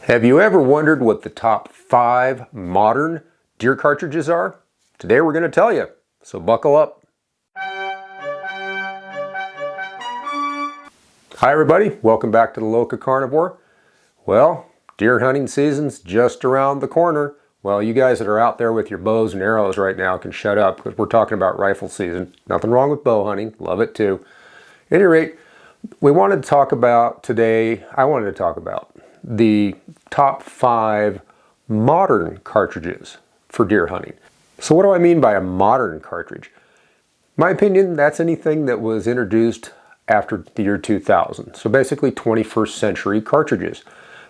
Have you ever wondered what the top 5 modern deer cartridges are? Today we're going to tell you, so buckle up. Hi everybody, welcome back to the LocaCarnivore. Well, deer hunting season's just around the corner. Well, you guys that are out there with your bows and arrows right now can shut up because we're talking about rifle season. Nothing wrong with bow hunting, love it too. At any rate, I wanted to talk about the top 5 modern cartridges for deer hunting. So what do I mean by a modern cartridge? My opinion, that's anything that was introduced after the year 2000. So basically 21st century cartridges.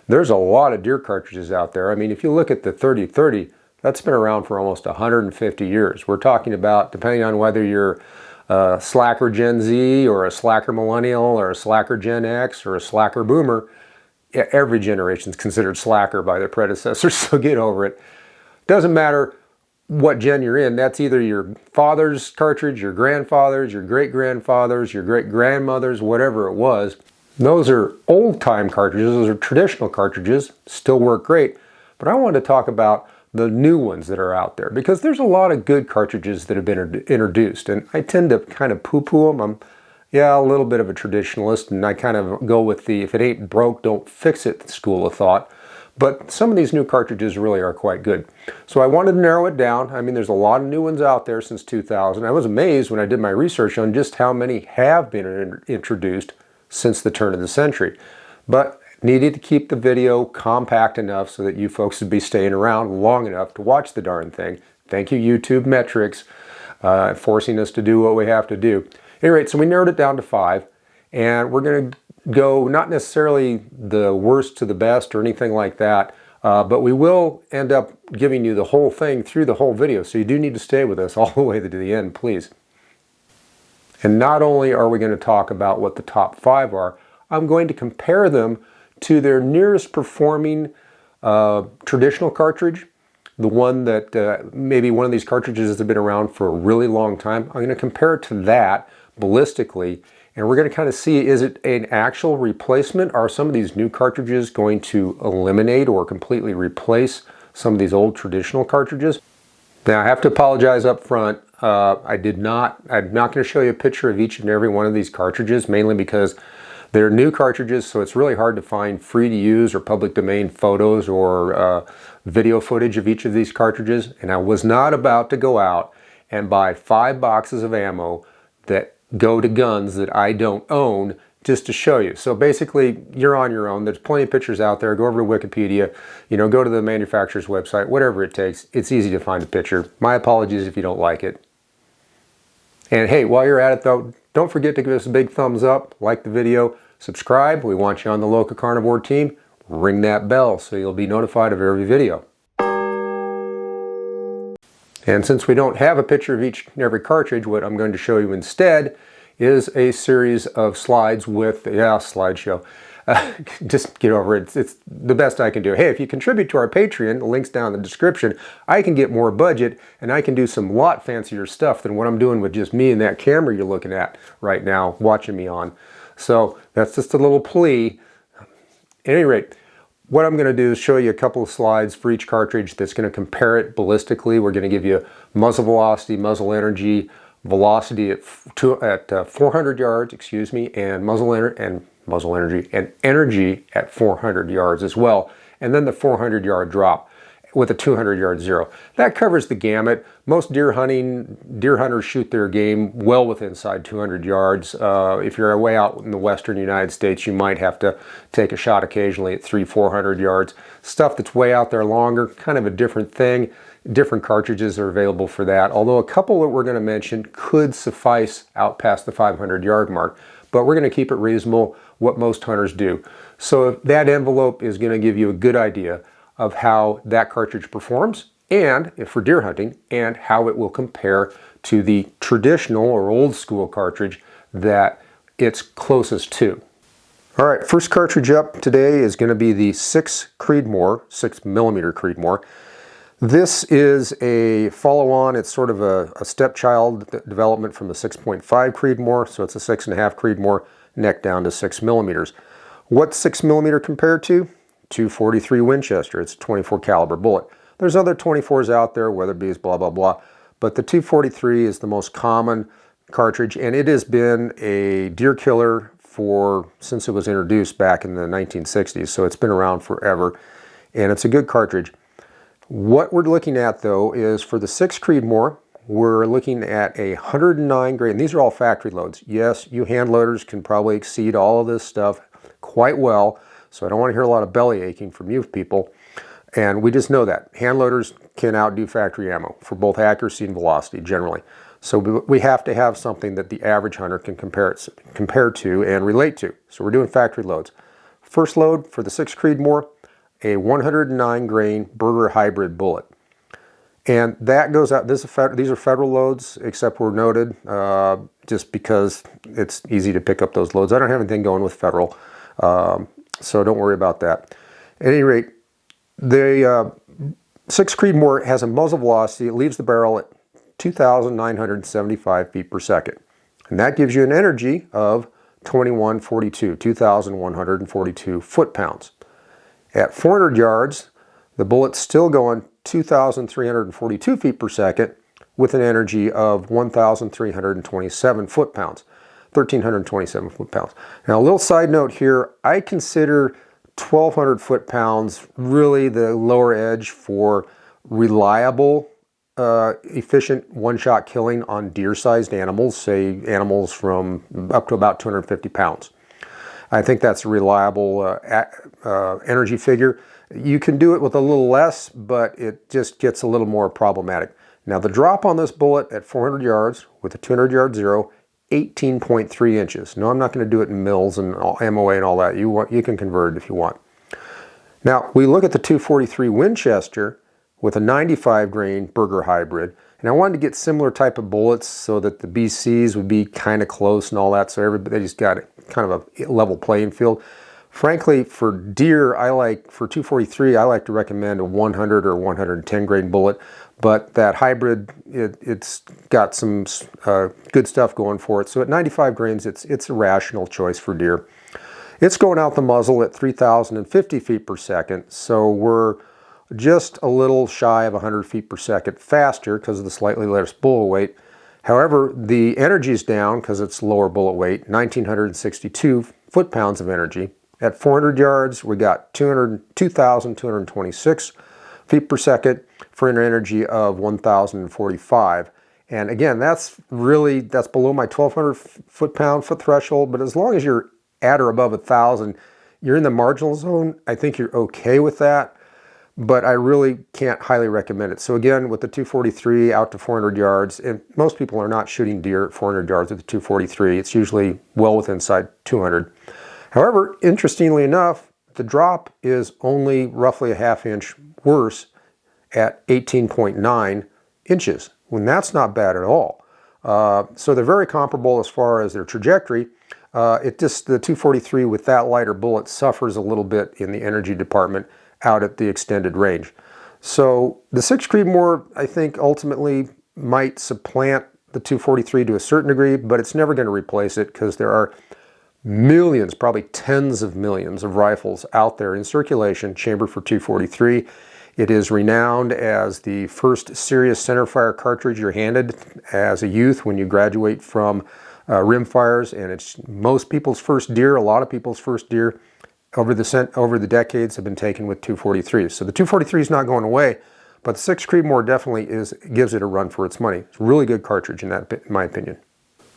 There's a lot of deer cartridges out there. I mean, if you look at the 30-30, that's been around for almost 150 years. We're talking about, depending on whether you're a slacker Gen Z or a slacker millennial or a slacker Gen X or a slacker boomer, every generation is considered slacker by their predecessors, so get over it. Doesn't matter what gen you're in, that's either your father's cartridge, your grandfather's, your great-grandfather's, your great-grandmother's, whatever it was. Those are old-time cartridges, those are traditional cartridges, still work great. But I wanted to talk about the new ones that are out there, because there's a lot of good cartridges that have been introduced, and I tend to kind of poo-poo them. Yeah, a little bit of a traditionalist, and I kind of go with the if it ain't broke, don't fix it school of thought. But some of these new cartridges really are quite good. So I wanted to narrow it down. I mean, there's a lot of new ones out there since 2000. I was amazed when I did my research on just how many have been introduced since the turn of the century. But needed to keep the video compact enough so that you folks would be staying around long enough to watch the darn thing. Thank you, YouTube metrics, forcing us to do what we have to do. Anyway, so we narrowed it down to 5, and we're going to go not necessarily the worst to the best or anything like that, but we will end up giving you the whole thing through the whole video, so you do need to stay with us all the way to the end, please. And not only are we going to talk about what the top 5 are, I'm going to compare them to their nearest performing traditional cartridge, the one that maybe one of these cartridges has been around for a really long time. I'm going to compare it to that ballistically, and we're going to kind of see, is it an actual replacement? Are some of these new cartridges going to eliminate or completely replace some of these old traditional cartridges? Now, I have to apologize up front. I'm not going to show you a picture of each and every one of these cartridges, mainly because they're new cartridges, so it's really hard to find free to use or public domain photos or video footage of each of these cartridges. And I was not about to go out and buy 5 boxes of ammo that go to guns that I don't own just to show you. So basically, you're on your own. There's plenty of pictures out there. Go over to Wikipedia, go to the manufacturer's website, whatever it takes. It's easy to find a picture. My apologies if you don't like it. And hey, while you're at it though, don't forget to give us a big thumbs up, like the video, subscribe. We want you on the LocaCarnivore team. Ring that bell so you'll be notified of every video. And since we don't have a picture of each and every cartridge, what I'm going to show you instead is a series of slides with, slideshow. Just get over it. It's the best I can do. Hey, if you contribute to our Patreon, the link's down in the description, I can get more budget and I can do some lot fancier stuff than what I'm doing with just me and that camera you're looking at right now, watching me on. So that's just a little plea. At any rate, what I'm going to do is show you a couple of slides for each cartridge that's going to compare it ballistically. We're going to give you muzzle velocity, muzzle energy, velocity at 400 yards, and muzzle energy and energy at 400 yards as well. And then the 400-yard drop with a 200-yard zero. That covers the gamut. Most deer hunters shoot their game well within inside 200 yards. If you're way out in the western United States, you might have to take a shot occasionally at 300-400 yards. Stuff that's way out there longer, kind of a different thing. Different cartridges are available for that, although a couple that we're going to mention could suffice out past the 500-yard mark. But we're going to keep it reasonable, what most hunters do. So that envelope is going to give you a good idea of how that cartridge performs, and if for deer hunting, and how it will compare to the traditional or old school cartridge that it's closest to. All right, first cartridge up today is going to be the 6 Creedmoor, 6mm Creedmoor. This is a follow-on. It's sort of a stepchild development from the 6.5 Creedmoor, so it's a 6.5 Creedmoor, neck down to 6mm. What's 6mm compared to? 243 Winchester. It's a 24 caliber bullet. There's other 24s out there, Weatherby's, blah, blah, blah. But the 243 is the most common cartridge, and it has been a deer killer since it was introduced back in the 1960s. So it's been around forever, and it's a good cartridge. What we're looking at, though, is for the 6 Creedmoor, we're looking at a 109 grain. These are all factory loads. Yes, you hand loaders can probably exceed all of this stuff quite well, so I don't want to hear a lot of belly aching from you people. And we just know that. Hand loaders can outdo factory ammo for both accuracy and velocity generally. So we have to have something that the average hunter can compare to and relate to. So we're doing factory loads. First load for the 6 Creedmoor, a 109 grain Berger hybrid bullet. And that goes out, these are federal loads, except where noted, just because it's easy to pick up those loads. I don't have anything going with federal, so don't worry about that. At any rate, the 6 Creedmoor has a muzzle velocity. It leaves the barrel at 2,975 feet per second. And that gives you an energy of 2,142 foot-pounds. At 400 yards, the bullet's still going 2,342 feet per second with an energy of 1,327 foot-pounds, 1,327 foot-pounds. Now, a little side note here, I consider 1,200 foot-pounds really the lower edge for reliable, efficient one-shot killing on deer-sized animals, say animals from up to about 250 pounds. I think that's a reliable energy figure. You can do it with a little less, but it just gets a little more problematic. Now, the drop on this bullet at 400 yards with a 200-yard zero, 18.3 inches. No, I'm not going to do it in mils and MOA and all that. You can convert it if you want. Now, we look at the 243 Winchester with a 95 grain Berger hybrid. And I wanted to get similar type of bullets so that the BCs would be kind of close and all that, so everybody's got kind of a level playing field. Frankly, for deer, for 243, I like to recommend a 100 or 110 grain bullet, but that hybrid, it's got some good stuff going for it. So at 95 grains, it's a rational choice for deer. It's going out the muzzle at 3,050 feet per second, so we're just a little shy of 100 feet per second faster because of the slightly less bullet weight. However, the energy's down because it's lower bullet weight, 1,962 foot-pounds of energy. At 400 yards, we got 2,226 feet per second for an energy of 1,045. And again, that's below my 1,200 foot-pound threshold, but as long as you're at or above 1,000, you're in the marginal zone. I think you're okay with that, but I really can't highly recommend it. So again, with the 243 out to 400 yards, and most people are not shooting deer at 400 yards with the 243. It's usually well within inside 200. However, interestingly enough, the drop is only roughly a half inch worse at 18.9 inches, when that's not bad at all. So they're very comparable as far as their trajectory. The 243 with that lighter bullet suffers a little bit in the energy department out at the extended range. So the 6 Creedmoor, I think, ultimately might supplant the 243 to a certain degree, but it's never going to replace it because there are millions, probably tens of millions of rifles out there in circulation chambered for 243. It is renowned as the first serious centerfire cartridge you're handed as a youth when you graduate from rimfires, and it's most people's first deer. A lot of people's first deer over the decades have been taken with 243s. So the 243 is not going away, but the 6 Creedmoor definitely gives it a run for its money. It's a really good cartridge in my opinion.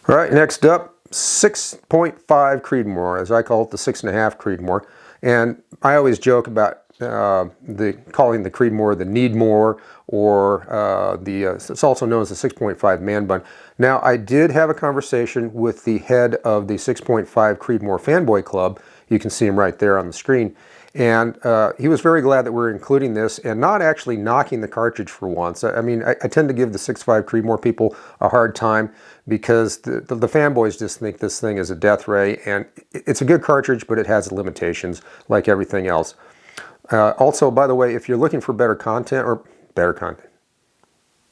All right, next up, 6.5 Creedmoor, as I call it, the 6.5 Creedmoor. And I always joke about calling the Creedmoor the Needmore, or it's also known as the 6.5 Man Bun. Now, I did have a conversation with the head of the 6.5 Creedmoor Fanboy Club. You can see him right there on the screen. And he was very glad that we're including this and not actually knocking the cartridge for once. I mean, I tend to give the 6.5 Creedmoor people a hard time because the fanboys just think this thing is a death ray, and it's a good cartridge, but it has limitations like everything else. Also, by the way, if you're looking for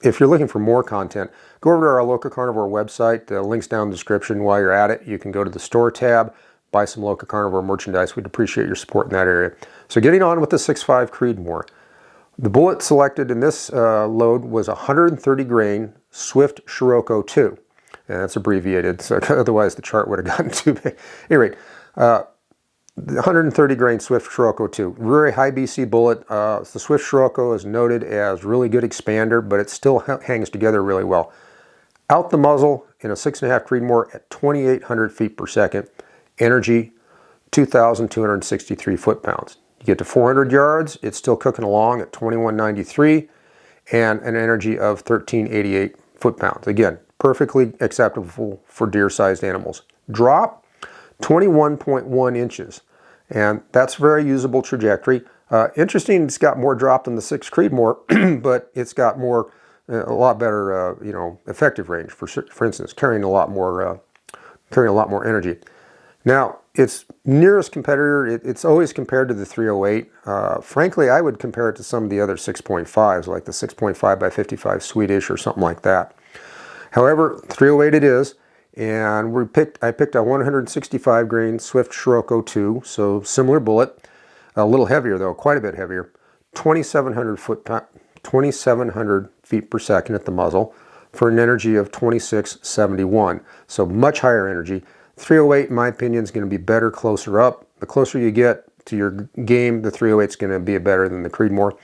if you're looking for more content, go over to our LocaCarnivore website. The link's down in the description. While you're at it, you can go to the store tab. buy some LocaCarnivore merchandise. We'd appreciate your support in that area. So getting on with the 6.5 Creedmoor. The bullet selected in this load was 130 grain Swift Scirocco 2. And that's abbreviated, so otherwise the chart would have gotten too big. At any rate, the 130 grain Swift Scirocco 2. Very high BC bullet. The Swift Scirocco is noted as really good expander, but it still hangs together really well. Out the muzzle in a 6.5 Creedmoor at 2,800 feet per second. Energy, 2,263 foot-pounds. You get to 400 yards, it's still cooking along at 2193 and an energy of 1388 foot-pounds. Again, perfectly acceptable for deer-sized animals. Drop, 21.1 inches, and that's very usable trajectory. Interesting, it's got more drop than the 6 Creedmoor, but it's got more, a lot better, effective range. For instance, carrying a lot more energy. Now, its nearest competitor, it's always compared to the 308. Frankly, I would compare it to some of the other 6.5s, like the 6.5 by 55 Swedish or something like that. However, 308 it is, and I picked a 165 grain Swift Scirocco 2, so similar bullet, a little heavier though, quite a bit heavier, 2,700 feet per second at the muzzle for an energy of 2671, so much higher energy. 308, in my opinion, is going to be better closer up. The closer you get to your game, the 308 is going to be better than the Creedmoor.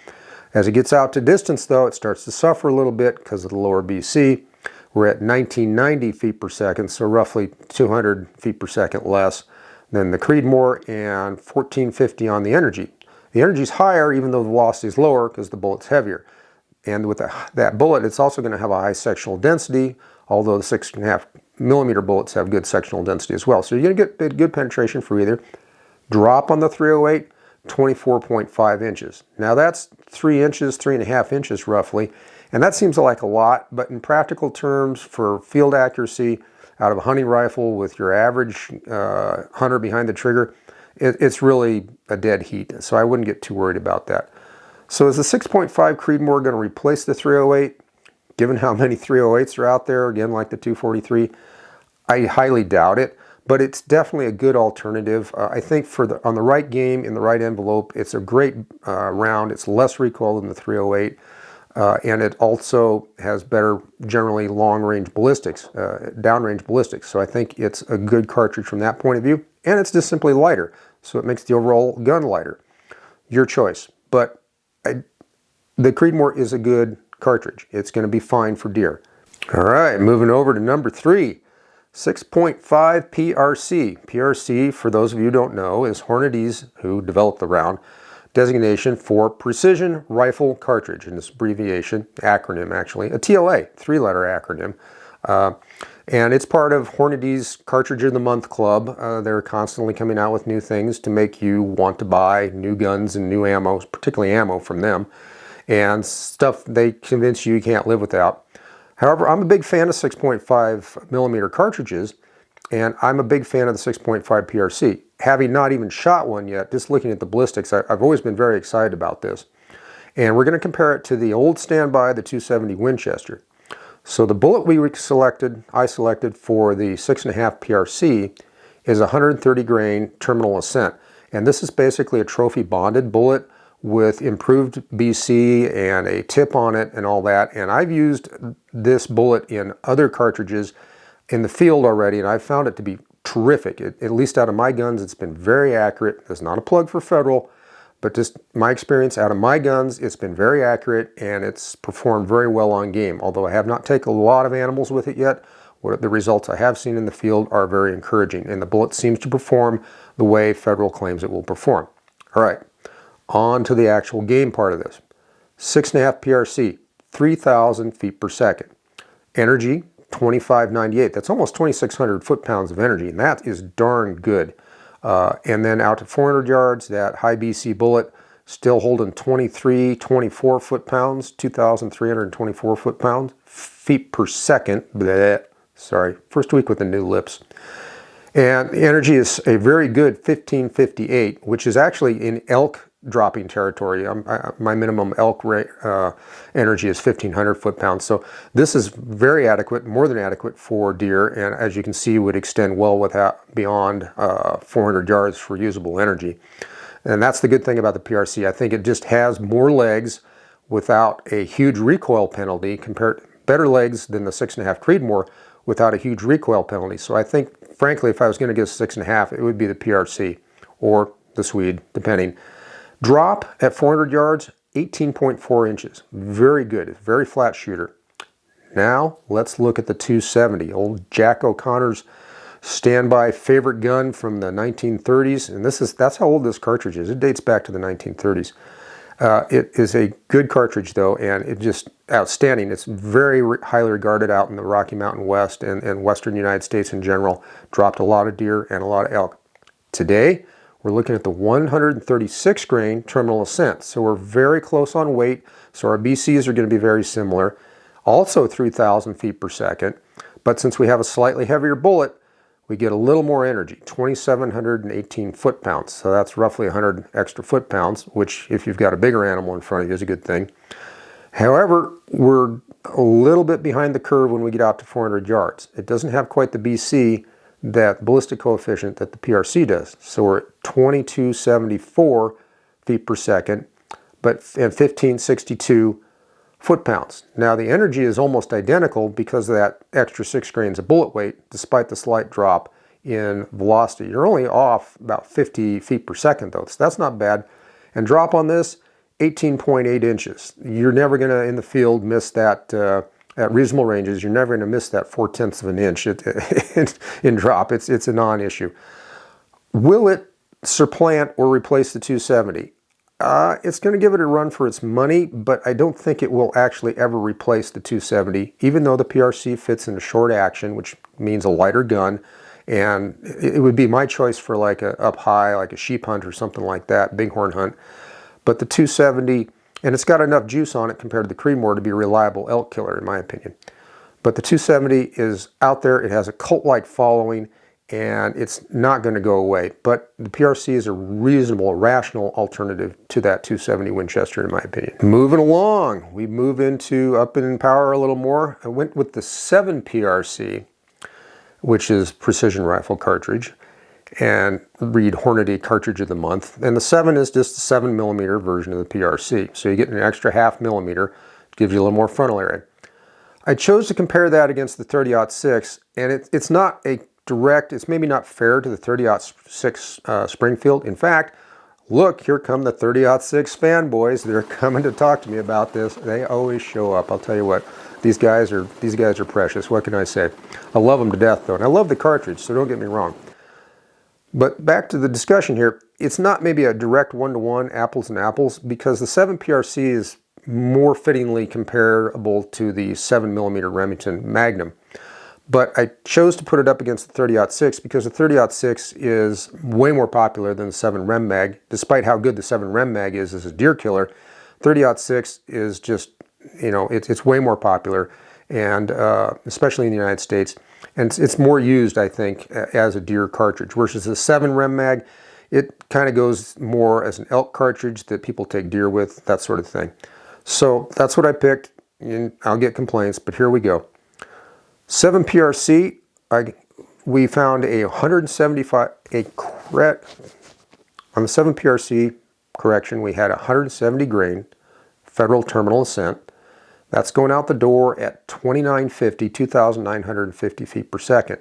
As it gets out to distance, though, it starts to suffer a little bit because of the lower BC. We're at 1990 feet per second, so roughly 200 feet per second less than the Creedmoor, and 1450 on the energy. The energy is higher, even though the velocity is lower, because the bullet's heavier. And with that bullet, it's also going to have a high sectional density, although the 6.5 millimeter bullets have good sectional density as well. So you're going to get good penetration for either. Drop on the 308, 24.5 inches. Now that's 3 inches, 3.5 inches roughly, and that seems like a lot, but in practical terms, for field accuracy out of a hunting rifle with your average hunter behind the trigger, it's really a dead heat, so I wouldn't get too worried about that. So is the 6.5 Creedmoor going to replace the 308? Given how many 308s are out there, again, like the 243, I highly doubt it, but it's definitely a good alternative. I think on the right game, in the right envelope, it's a great round. It's less recoil than the 308, and it also has better, generally, long-range ballistics, downrange ballistics. So I think it's a good cartridge from that point of view, and it's just simply lighter, so it makes the overall gun lighter. Your choice, but the Creedmoor is a good cartridge. It's going to be fine for deer. All right, moving over to number 3, 6.5 PRC. PRC, for those of you who don't know, is Hornady's, who developed the round, designation for Precision Rifle Cartridge, and this abbreviation, acronym actually, a TLA, 3-letter acronym. And it's part of Hornady's Cartridge of the Month Club. They're constantly coming out with new things to make you want to buy new guns and new ammo, particularly ammo from them, and stuff they convince you can't live without. However, I'm a big fan of 6.5 millimeter cartridges, and I'm a big fan of the 6.5 PRC. Having not even shot one yet, just looking at the ballistics, I've always been very excited about this. And we're going to compare it to the old standby, the 270 Winchester. So the bullet I selected for the 6.5 PRC is a 130 grain terminal ascent. And this is basically a trophy bonded bullet with improved BC and a tip on it and all that. And I've used this bullet in other cartridges in the field already, and I've found it to be terrific. At least out of my guns, it's been very accurate. There's not a plug for Federal, but just my experience out of my guns, it's been very accurate, and it's performed very well on game. Although I have not taken a lot of animals with it yet, the results I have seen in the field are very encouraging, and the bullet seems to perform the way Federal claims it will perform. All right. On to the actual game part of this. 6.5 PRC, 3,000 feet per second. Energy, 2598. That's almost 2,600 foot-pounds of energy, and that is darn good. And then out to 400 yards, that high BC bullet still holding 24 foot-pounds, 2,324 foot-pounds, feet per second. Bleh. Sorry, first week with the new lips. And the energy is a very good 1558, which is actually in elk dropping territory. My minimum elk rate, energy is 1,500 foot-pounds. So this is very adequate, more than adequate for deer, and as you can see, would extend well beyond 400 yards for usable energy. And that's the good thing about the PRC. I think it just has more legs without a huge recoil penalty, better legs than the 6.5 Creedmoor without a huge recoil penalty. So I think, frankly, if I was going to give 6.5, it would be the PRC or the Swede, depending. Drop at 400 yards, 18.4 inches. Very good, very flat shooter. Now let's look at the 270, old Jack O'Connor's standby favorite gun from the 1930s, and that's how old this cartridge is. It dates back to the 1930s. It is a good cartridge though, and it's just outstanding. It's very highly regarded out in the Rocky Mountain West and western United States in general. Dropped a lot of deer and a lot of elk. Today, we're looking at the 136 grain terminal ascent, so we're very close on weight, so our BCs are going to be very similar. Also 3,000 feet per second, but since we have a slightly heavier bullet, we get a little more energy, 2,718 foot-pounds. So that's roughly 100 extra foot-pounds, which if you've got a bigger animal in front of you is a good thing. However, we're a little bit behind the curve when we get out to 400 yards. It doesn't have quite the BC, that ballistic coefficient that the PRC does. So we're at 2,274 feet per second, but at 1,562 foot-pounds. Now the energy is almost identical because of that extra 6 grains of bullet weight, despite the slight drop in velocity. You're only off about 50 feet per second though, so that's not bad. And drop on this, 18.8 inches. You're never going to, in the field, miss that, at reasonable ranges, you're never going to miss that 0.4 of an inch in drop. It's a non-issue. Will it supplant or replace the 270? It's going to give it a run for its money, but I don't think it will actually ever replace the 270, even though the PRC fits in a short action, which means a lighter gun, and it would be my choice for like a up high, like a sheep hunt or something like that, bighorn hunt. But the 270, and it's got enough juice on it compared to the Creedmoor to be a reliable elk killer, in my opinion. But the 270 is out there, it has a cult-like following, and it's not going to go away. But the PRC is a reasonable, rational alternative to that 270 Winchester, in my opinion. Moving along, we move up in power a little more. I went with the 7 PRC, which is precision rifle cartridge, and read Hornady Cartridge of the Month. And the 7 is just a 7mm version of the PRC. So you get an extra 0.5 millimeter, gives you a little more frontal area. I chose to compare that against the 30-06, and it's not a direct, it's maybe not fair to the 30-06 Springfield. In fact, look, here come the 30-06 fanboys. They're coming to talk to me about this. They always show up. I'll tell you what, these guys are precious. What can I say? I love them to death though, and I love the cartridge, so don't get me wrong. But back to the discussion here, it's not maybe a direct one-to-one apples and apples, because the 7 PRC is more fittingly comparable to the 7mm Remington Magnum. But I chose to put it up against the 30-06 because the 30-06 is way more popular than the 7 Rem Mag. Despite how good the 7 Rem Mag is as a deer killer, 30-06 is just, you know, it's way more popular, and especially in the United States. And it's more used, I think, as a deer cartridge, versus the 7 Rem Mag, it kind of goes more as an elk cartridge that people take deer with, that sort of thing. So that's what I picked, and I'll get complaints, but here we go. 7 PRC, we found a 175, on the 7 PRC, correction, we had 170 grain federal terminal ascent. That's going out the door at 2,950 feet per second,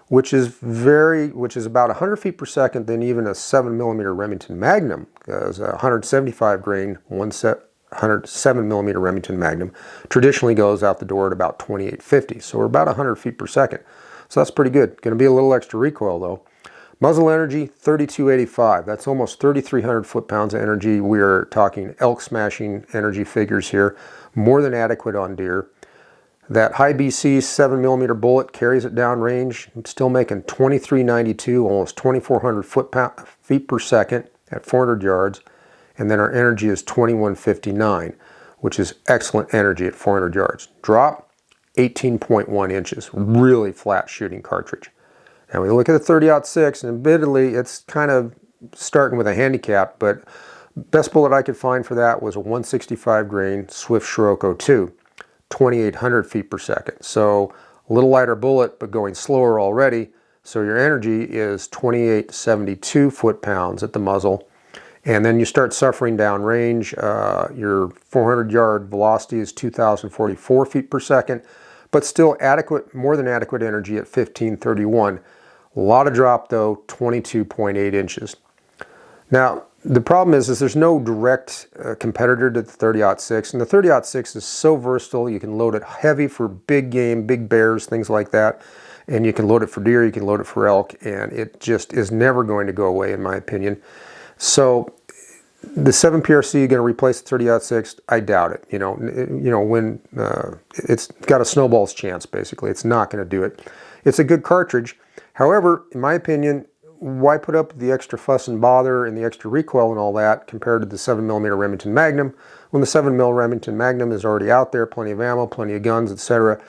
which is about 100 feet per second than even a 7mm Remington Magnum, because 175 grain, 107mm Remington Magnum traditionally goes out the door at about 2,850. So we're about 100 feet per second. So that's pretty good. Going to be a little extra recoil though. Muzzle energy, 3,285. That's almost 3,300 foot-pounds of energy. We're talking elk smashing energy figures here. More than adequate on deer. That high BC 7mm bullet carries it down range. It's still making 2,392, almost 2,400 feet per second at 400 yards. And then our energy is 2,159, which is excellent energy at 400 yards. Drop, 18.1 inches. Really flat shooting cartridge. Now we look at the 30-06, and admittedly it's kind of starting with a handicap, but Best bullet I could find for that was a 165 grain Swift Scirocco 2, 2,800 feet per second. So a little lighter bullet, but going slower already. So your energy is 2872 foot-pounds at the muzzle. And then you start suffering downrange. Your 400-yard velocity is 2,044 feet per second, but still adequate, more than adequate energy at 1531. A lot of drop though, 22.8 inches. Now, the problem is there's no direct competitor to the 30-06, and the 30-06 is so versatile. You can load it heavy for big game, big bears, things like that, and you can load it for deer, you can load it for elk, and it just is never going to go away, in my opinion. So the 7 PRC going to replace the 30-06? I doubt it. When it's got a snowball's chance, basically. It's not going to do it. It's a good cartridge. However, in my opinion, why put up the extra fuss and bother and the extra recoil and all that compared to the 7mm Remington Magnum, when the 7mm Remington Magnum is already out there, plenty of ammo, plenty of guns, etc.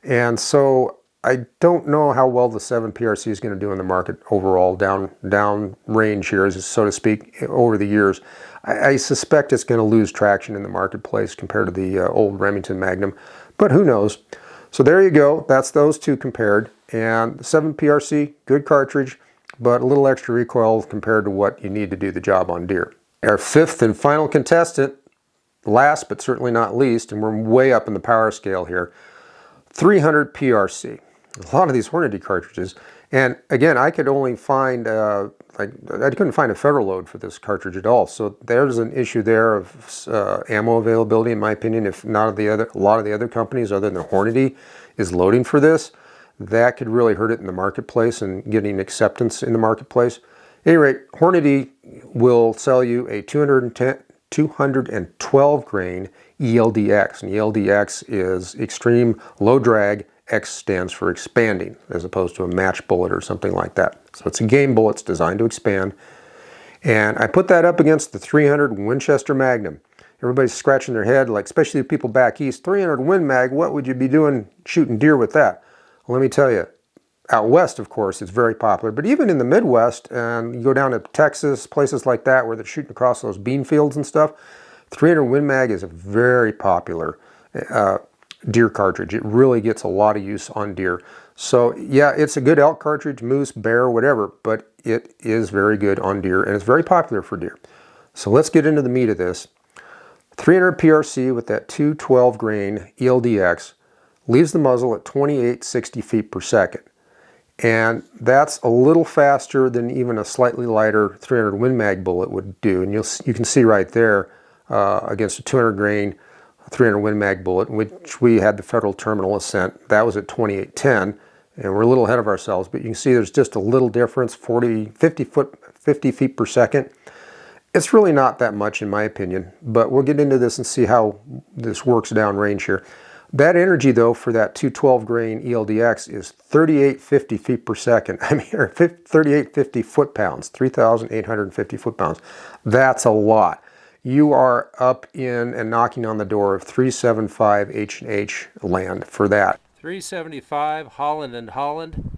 And so I don't know how well the 7 PRC is going to do in the market overall, down range here, so to speak, over the years. I suspect it's going to lose traction in the marketplace compared to the old Remington Magnum, but who knows. So there you go. That's those two compared. And the 7 PRC, good cartridge, but a little extra recoil compared to what you need to do the job on deer. Our fifth and final contestant, last but certainly not least, and we're way up in the power scale here, 300 PRC. A lot of these Hornady cartridges, and again, I could only find I couldn't find a federal load for this cartridge at all. So there's an issue there of ammo availability, in my opinion. If not a lot of the other companies other than Hornady is loading for this, that could really hurt it in the marketplace and getting acceptance in the marketplace. At any rate, Hornady will sell you a 212 grain ELDX, and ELDX is extreme low drag. X stands for expanding, as opposed to a match bullet or something like that. So it's a game bullet, it's designed to expand. And I put that up against the 300 Winchester Magnum. Everybody's scratching their head, like especially the people back east, 300 Win Mag, what would you be doing shooting deer with that? Well, let me tell you, out west, of course, it's very popular, but even in the Midwest, and you go down to Texas, places like that, where they're shooting across those bean fields and stuff, 300 Win Mag is a very popular deer cartridge. It really gets a lot of use on deer. So yeah, it's a good elk cartridge, moose, bear, whatever, but it is very good on deer, and it's very popular for deer. So let's get into the meat of this. 300 PRC with that 212 grain ELDX leaves the muzzle at 2860 feet per second. And that's a little faster than even a slightly lighter 300 Win Mag bullet would do. And you can see right there against a 200 grain 300 Win Mag bullet, which we had the Federal Terminal Ascent. That was at 2810, and we're a little ahead of ourselves, but you can see there's just a little difference, 50 feet per second. It's really not that much in my opinion, but we'll get into this and see how this works downrange here. That energy though for that 212 grain ELDX is 3850 feet per second. I mean, or 3850 foot-pounds, 3,850 foot-pounds. That's a lot. You are up in and knocking on the door of 375 H&H land for that. 375 Holland and Holland.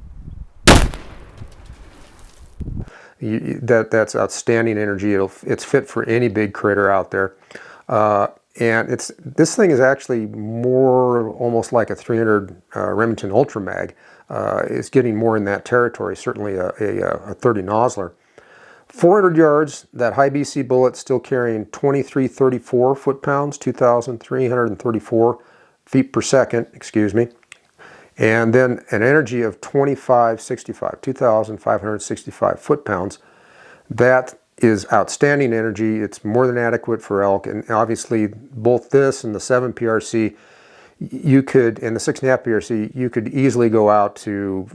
That's outstanding energy. It's fit for any big critter out there. And this thing is actually more almost like a 300 Remington Ultra Mag. It's getting more in that territory, certainly a 30 Nosler. 400 yards, that high BC bullet still carrying 2334 foot-pounds, 2,334 feet per second, excuse me. And then an energy of 2565, 2,565 foot-pounds. That is outstanding energy. It's more than adequate for elk, and obviously both this and the 7 PRC, you could, and the 6.5 PRC, you could easily go out to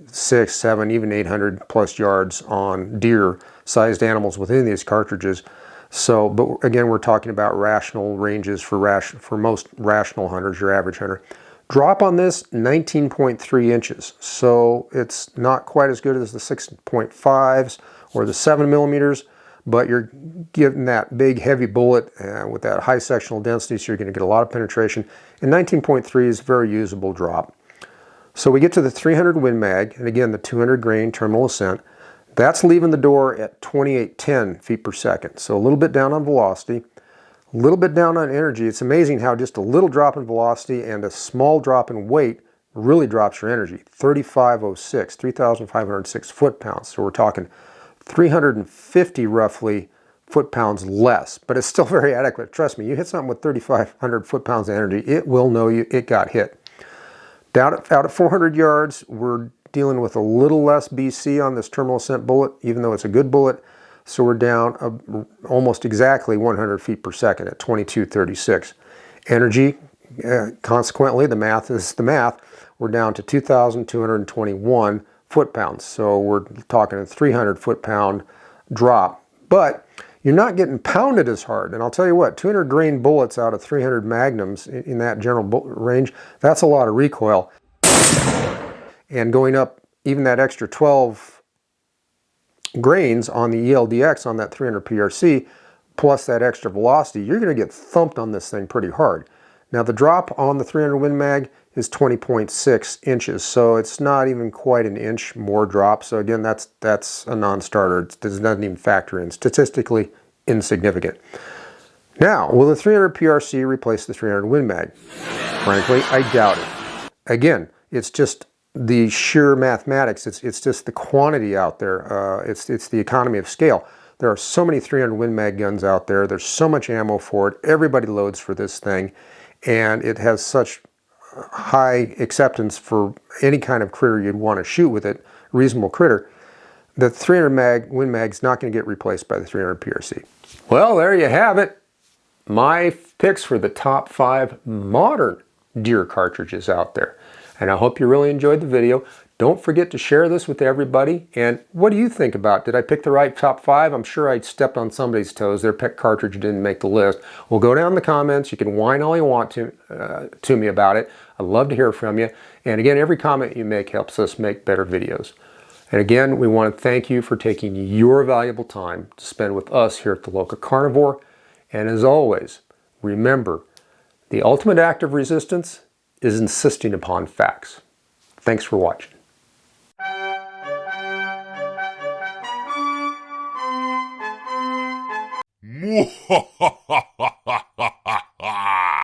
6, 7, even 800 plus yards on deer-sized animals within these cartridges. So, but again, we're talking about rational ranges for most rational hunters, your average hunter. Drop on this, 19.3 inches. So it's not quite as good as the 6.5s or the 7 millimeters, but you're getting that big heavy bullet with that high sectional density, so you're going to get a lot of penetration. And 19.3 is a very usable drop. So we get to the 300 Win Mag, and again the 200 grain Terminal Ascent. That's leaving the door at 2810 feet per second. So a little bit down on velocity, a little bit down on energy. It's amazing how just a little drop in velocity and a small drop in weight really drops your energy. 3506, 3,506 foot-pounds. So we're talking 350 roughly foot-pounds less, but it's still very adequate. Trust me, you hit something with 3,500 foot-pounds of energy, it will know it got hit. Out at 400 yards, we're dealing with a little less BC on this terminal ascent bullet, even though it's a good bullet. So we're down almost exactly 100 feet per second at 2236. Energy, consequently, the math is the math, we're down to 2,221 foot-pounds. So we're talking a 300 foot-pound drop. But you're not getting pounded as hard. And I'll tell you what, 200 grain bullets out of 300 magnums in that general range, that's a lot of recoil. And going up even that extra 12 grains on the ELDX on that 300 PRC, plus that extra velocity, you're going to get thumped on this thing pretty hard. Now the drop on the 300 Win Mag is 20.6 inches, so it's not even quite an inch more drop. So again, that's a non-starter. It doesn't even factor in. Statistically insignificant. Now, will the 300 PRC replace the 300 Win Mag? Frankly, I doubt it. Again, it's just the sheer mathematics. It's just the quantity out there. It's the economy of scale. There are so many 300 Win Mag guns out there. There's so much ammo for it. Everybody loads for this thing, and it has such high acceptance for any kind of critter you'd want to shoot with it, reasonable critter. The 300 Win Mag's not going to get replaced by the 300 PRC. Well, there you have it. My picks for the top 5 modern deer cartridges out there. And I hope you really enjoyed the video. Don't forget to share this with everybody. And what do you think about it? Did I pick the right top 5? I'm sure I stepped on somebody's toes. Their pick cartridge didn't make the list. Well, go down in the comments. You can whine all you want to me about it. I'd love to hear from you. And again, every comment you make helps us make better videos. And again, we want to thank you for taking your valuable time to spend with us here at the LocaCarnivore. And as always, remember, the ultimate act of resistance is insisting upon facts. Thanks for watching.